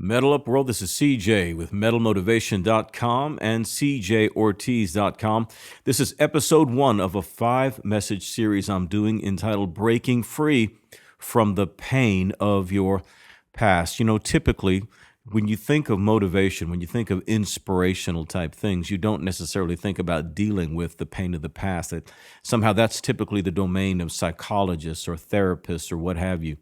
Metal Up World, this is CJ with metalmotivation.com and cjortiz.com. This is episode 1 of a 5-message series I'm doing entitled Breaking Free from the Pain of Your Past. You know, typically, when you think of motivation, when you think of inspirational type things, you don't necessarily think about dealing with the pain of the past. That somehow that's typically the domain of psychologists or therapists or what have you.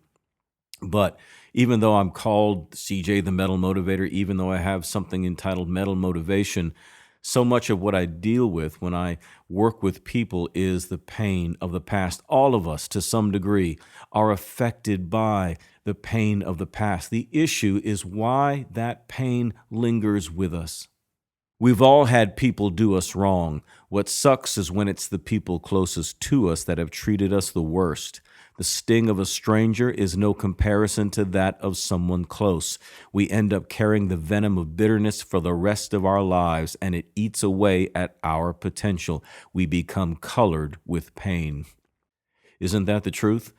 But even though I'm called CJ the Metal Motivator, even though I have something entitled Metal Motivation, so much of what I deal with when I work with people is the pain of the past. All of us, to some degree, are affected by the pain of the past. The issue is why that pain lingers with us. We've all had people do us wrong. What sucks is when it's the people closest to us that have treated us the worst. The sting of a stranger is no comparison to that of someone close. We end up carrying the venom of bitterness for the rest of our lives, and it eats away at our potential. We become colored with pain. Isn't that the truth?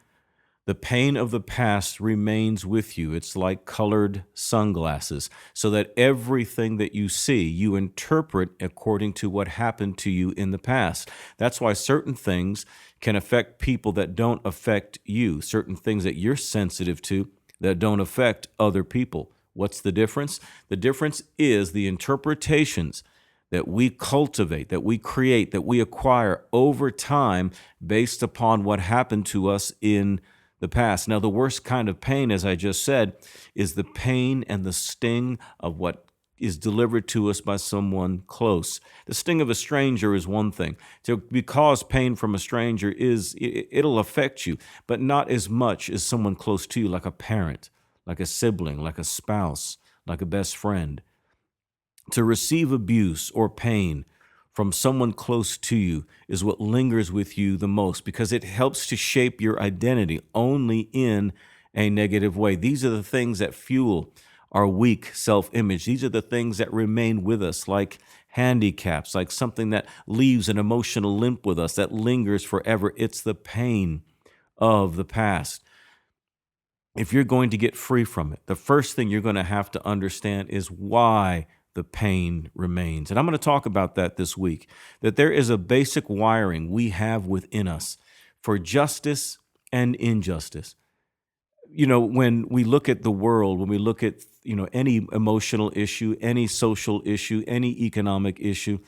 The pain of the past remains with you. It's like colored sunglasses, so that everything that you see, you interpret according to what happened to you in the past. That's why certain things can affect people that don't affect you, certain things that you're sensitive to that don't affect other people. What's the difference? The difference is the interpretations that we cultivate, that we create, that we acquire over time based upon what happened to us in the past. Now, the worst kind of pain, as I just said, is the pain and the sting of what is delivered to us by someone close. The sting of a stranger is one thing. To cause pain from a stranger it'll affect you, but not as much as someone close to you, like a parent, like a sibling, like a spouse, like a best friend. To receive abuse or pain from someone close to you is what lingers with you the most, because it helps to shape your identity only in a negative way. These are the things that fuel our weak self-image. These are the things that remain with us like handicaps, like something that leaves an emotional limp with us that lingers forever. It's the pain of the past. If you're going to get free from it, the first thing you're going to have to understand is why the pain remains. And I'm going to talk about that this week, that there is a basic wiring we have within us for justice and injustice. You know, when we look at the world, when we look at, any emotional issue, any social issue, any economic issue,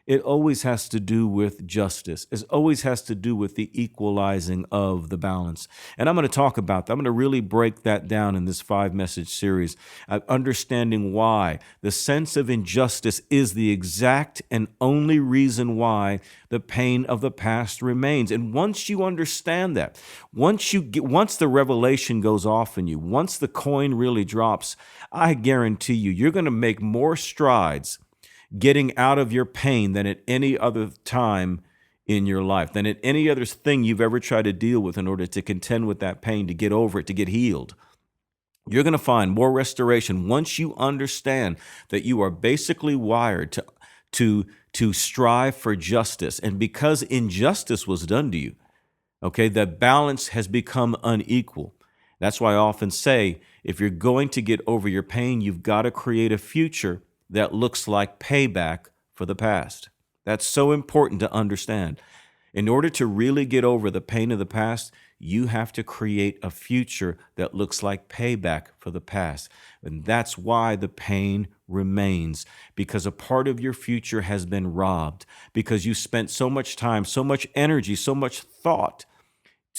it always has to do with justice. It always has to do with the equalizing of the balance. And I'm going to talk about that. I'm going to really break that down in this 5-message series, understanding why the sense of injustice is the exact and only reason why the pain of the past remains. And once you understand that, once the revelation goes off in you, once the coin really drops, I guarantee you, you're going to make more strides getting out of your pain than at any other time in your life, than at any other thing you've ever tried to deal with in order to contend with that pain, to get over it, to get healed. You're going to find more restoration once you understand that you are basically wired to strive for justice. And because injustice was done to you, okay, the balance has become unequal. That's why I often say, if you're going to get over your pain, you've got to create a future that looks like payback for the past. That's so important to understand. In order to really get over the pain of the past, you have to create a future that looks like payback for the past. And that's why the pain remains, because a part of your future has been robbed, because you spent so much time, so much energy, so much thought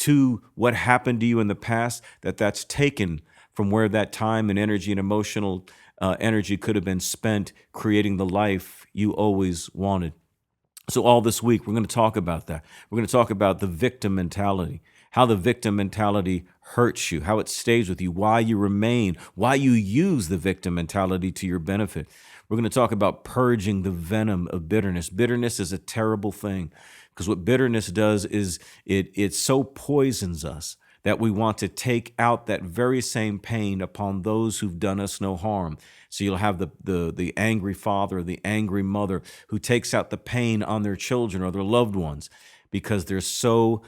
to what happened to you in the past that's taken from where that time and energy and emotional energy could have been spent creating the life you always wanted. So all this week, we're going to talk about that. We're going to talk about the victim mentality, how the victim mentality hurts you, how it stays with you, why you remain, why you use the victim mentality to your benefit. We're going to talk about purging the venom of bitterness. Bitterness is a terrible thing, because what bitterness does is it so poisons us that we want to take out that very same pain upon those who've done us no harm. So you'll have the angry father or the angry mother who takes out the pain on their children or their loved ones because they're so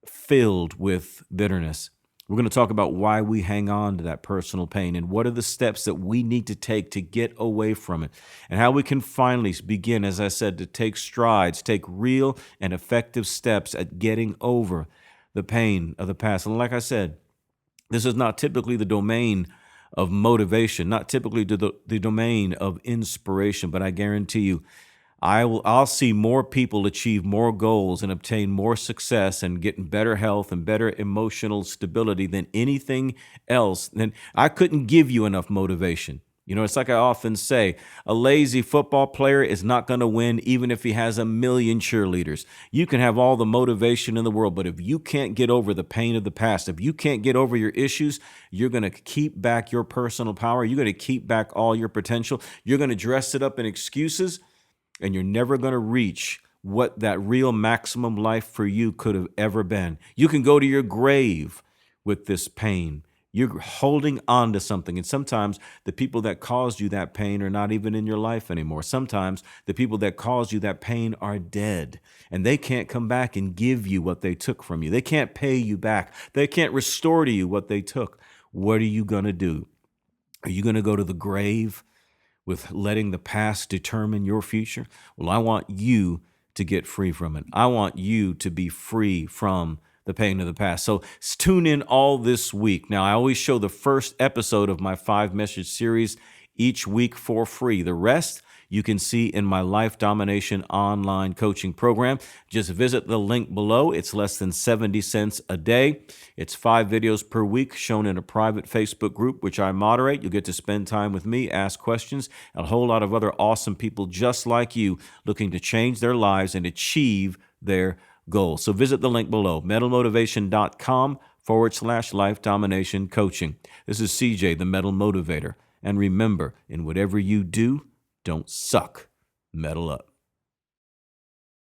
filled with bitterness. We're going to talk about why we hang on to that personal pain and what are the steps that we need to take to get away from it, and how we can finally begin, as I said, to take strides, take real and effective steps at getting over the pain of the past. And like I said, this is not typically the domain of motivation, not typically the domain of inspiration, but I guarantee you, I'll see more people achieve more goals and obtain more success and get in better health and better emotional stability than anything else. Then I couldn't give you enough motivation. You know, it's like I often say, a lazy football player is not going to win even if he has a million cheerleaders. You can have all the motivation in the world, but if you can't get over the pain of the past, if you can't get over your issues, you're going to keep back your personal power. You're going to keep back all your potential. You're going to dress it up in excuses, and you're never going to reach what that real maximum life for you could have ever been. You can go to your grave with this pain. You're holding on to something. And sometimes the people that caused you that pain are not even in your life anymore. Sometimes the people that caused you that pain are dead, and they can't come back and give you what they took from you. They can't pay you back. They can't restore to you what they took. What are you going to do? Are you going to go to the grave with letting the past determine your future? Well, I want you to get free from it. I want you to be free from the pain of the past. So tune in all this week. Now, I always show the first episode of my 5-message series each week for free. The rest you can see in my Life Domination online coaching program. Just visit the link below. It's less than 70 cents a day. It's 5 videos per week shown in a private Facebook group, which I moderate. You'll get to spend time with me, ask questions, and a whole lot of other awesome people just like you looking to change their lives and achieve their goals. So visit the link below, mentalmotivation.com/life domination coaching. This is CJ, the Mental Motivator. And remember, in whatever you do, don't suck. Metal up.